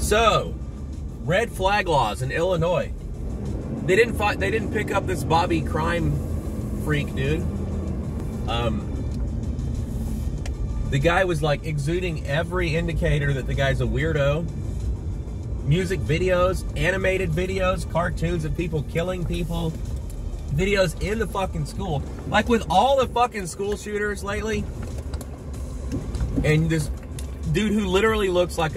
So, red flag laws in Illinois. They didn't pick up this Bobby crime freak, dude. The guy was like exuding every indicator that the guy's a weirdo. Music videos, animated videos, cartoons of people killing people, videos in the fucking school. Like with all the fucking school shooters lately. And this dude who literally looks like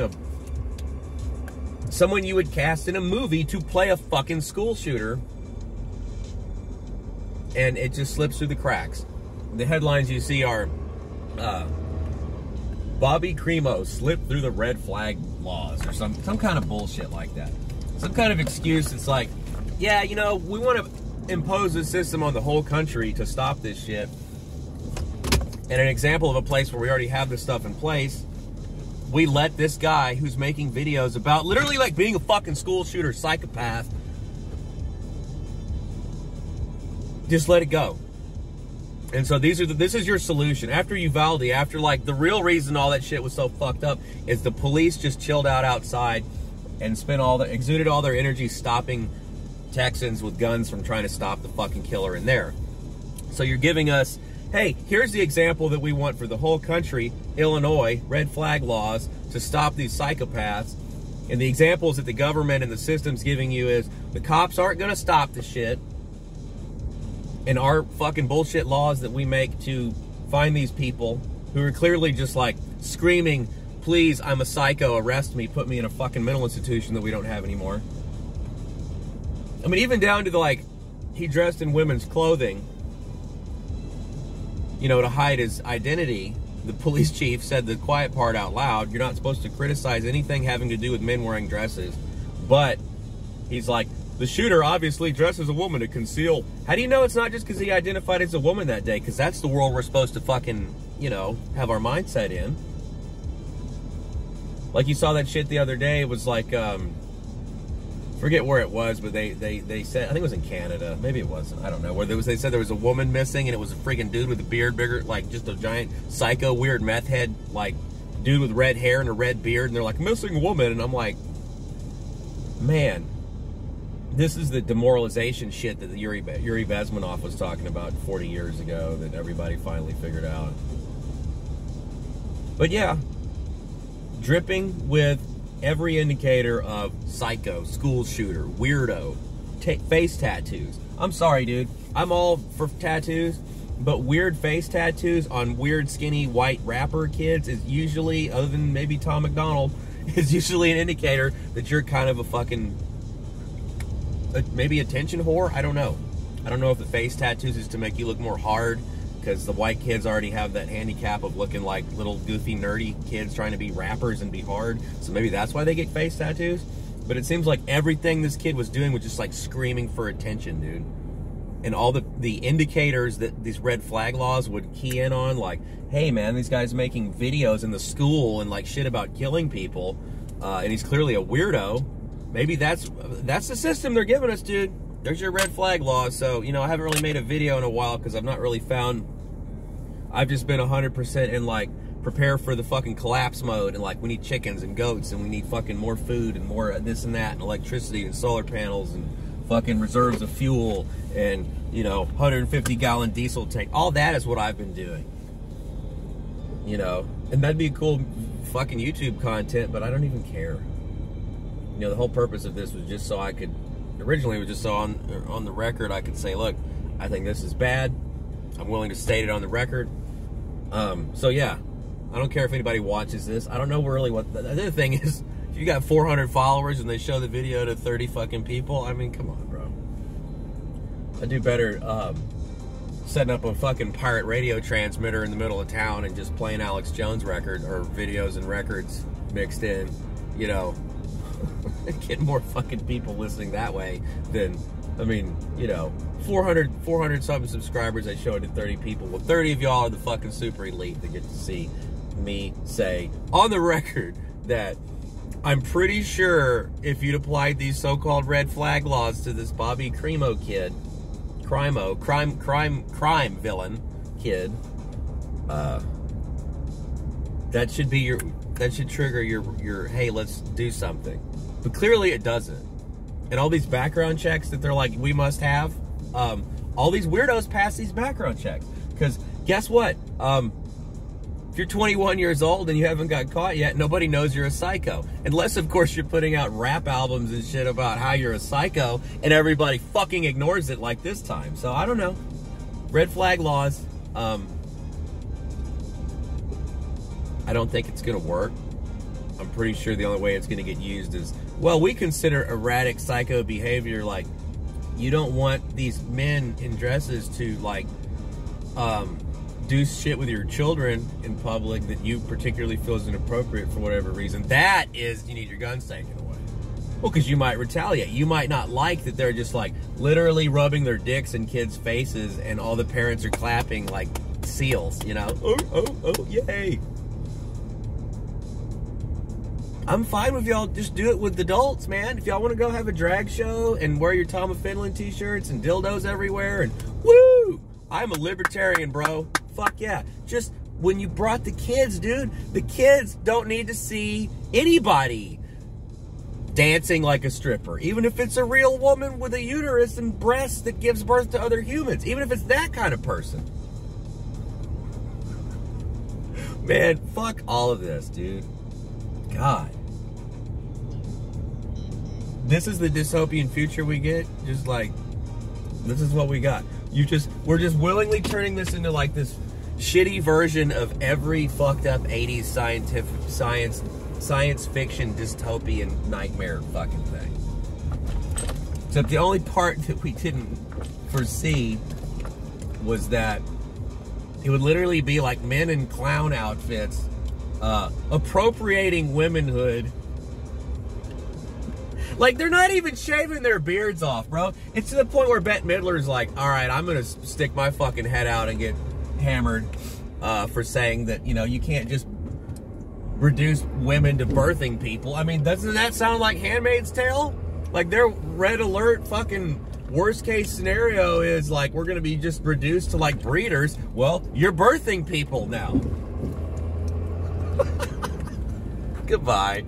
someone you would cast in a movie to play a fucking school shooter. And it just slips through the cracks. The headlines you see are, Bobby Crimo slipped through the red flag laws, or some kind of bullshit like that. Some kind of excuse. It's like, yeah, you know, we want to impose a system on the whole country to stop this shit. And an example of a place where we already have this stuff in place, we let this guy who's making videos about literally like being a fucking school shooter psychopath, just let it go. And so this is your solution. After Uvalde, after like the real reason all that shit was so fucked up is the police just chilled out outside and exuded all their energy stopping Texans with guns from trying to stop the fucking killer in there. So you're giving us, hey, here's the example that we want for the whole country, Illinois, red flag laws to stop these psychopaths. And the examples that the government and the system's giving you is the cops aren't going to stop the shit. And our fucking bullshit laws that we make to find these people who are clearly just like screaming, please, I'm a psycho, arrest me, put me in a fucking mental institution that we don't have anymore. I mean, even down to the like, he dressed in women's clothing, you know, to hide his identity. The police chief said the quiet part out loud. You're not supposed to criticize anything having to do with men wearing dresses. But he's like, the shooter obviously dressed as a woman to conceal. How do you know it's not just because he identified as a woman that day? Because that's the world we're supposed to fucking, you know, have our mindset in. Like you saw that shit the other day. It was like, forget where it was, but they said, I think it was in Canada. Maybe it wasn't. I don't know. Where they said there was a woman missing and it was a freaking dude with a beard bigger, like just a giant psycho weird meth head, like dude with red hair and a red beard. And they're like, missing woman. And I'm like, man. This is the demoralization shit that Yuri Bezmenov was talking about 40 years ago that everybody finally figured out. But yeah, dripping with every indicator of psycho, school shooter, weirdo, face tattoos. I'm sorry, dude. I'm all for tattoos, but weird face tattoos on weird, skinny, white rapper kids is usually, other than maybe Tom McDonald, is usually an indicator that you're kind of a fucking... maybe attention whore? I don't know. I don't know if the face tattoos is to make you look more hard because the white kids already have that handicap of looking like little goofy nerdy kids trying to be rappers and be hard. So maybe that's why they get face tattoos. But it seems like everything this kid was doing was just like screaming for attention, dude. And all the indicators that these red flag laws would key in on, like, hey man, these guys making videos in the school and like shit about killing people, and he's clearly a weirdo. Maybe that's the system they're giving us, dude. There's your red flag laws. So, you know, I haven't really made a video in a while because I've not really found... I've just been 100% in, like, prepare for the fucking collapse mode. And, like, we need chickens and goats and we need fucking more food and more this and that and electricity and solar panels and fucking reserves of fuel and, you know, 150-gallon diesel tank. All that is what I've been doing. You know? And that'd be cool fucking YouTube content, but I don't even care. You know, the whole purpose of this was just so I could, originally it was just so on the record I could say, look, I think this is bad. I'm willing to state it on the record. So yeah, I don't care if anybody watches this. I don't know really what, the other thing is, if you got 400 followers and they show the video to 30 fucking people, I mean, come on, bro. I'd do better setting up a fucking pirate radio transmitter in the middle of town and just playing Alex Jones record or videos and records mixed in, you know. Get more fucking people listening that way than, I mean, you know, 400 something subscribers, I showed to 30 people. Well, 30 of y'all are the fucking super elite that get to see me say on the record that I'm pretty sure if you'd applied these so-called red flag laws to this Bobby Crimo kid, crime villain kid, that should be your, that should trigger your hey, let's do something. But clearly it doesn't. And all these background checks that they're like, we must have, all these weirdos pass these background checks. Because guess what? If you're 21 years old and you haven't got caught yet, nobody knows you're a psycho. Unless, of course, you're putting out rap albums and shit about how you're a psycho and everybody fucking ignores it like this time. So, I don't know. Red flag laws. I don't think it's going to work. I'm pretty sure the only way it's going to get used is, well, we consider erratic psycho behavior like you don't want these men in dresses to, like, do shit with your children in public that you particularly feel is inappropriate for whatever reason. That is, you need your guns taken away. Well, because you might retaliate. You might not like that they're just, like, literally rubbing their dicks in kids' faces and all the parents are clapping like seals, you know? Oh, yay. I'm fine with y'all just do it with adults, man. If y'all want to go have a drag show and wear your Tom of Finland t-shirts and dildos everywhere and woo! I'm a libertarian, bro. Fuck yeah. Just when you brought the kids, dude, the kids don't need to see anybody dancing like a stripper. Even if it's a real woman with a uterus and breasts that gives birth to other humans. Even if it's that kind of person. Man, fuck all of this, dude. God. This is the dystopian future we get. Just like, this is what we got. We're just willingly turning this into like this shitty version of every fucked up 80s science fiction dystopian nightmare fucking thing. Except the only part that we didn't foresee was that it would literally be like men in clown outfits appropriating womanhood. Like, they're not even shaving their beards off, bro. It's to the point where Bette Midler's like, all right, I'm going to stick my fucking head out and get hammered for saying that, you know, you can't just reduce women to birthing people. I mean, doesn't that sound like Handmaid's Tale? Like, their red alert fucking worst case scenario is like, we're going to be just reduced to like breeders. Well, you're birthing people now. Goodbye.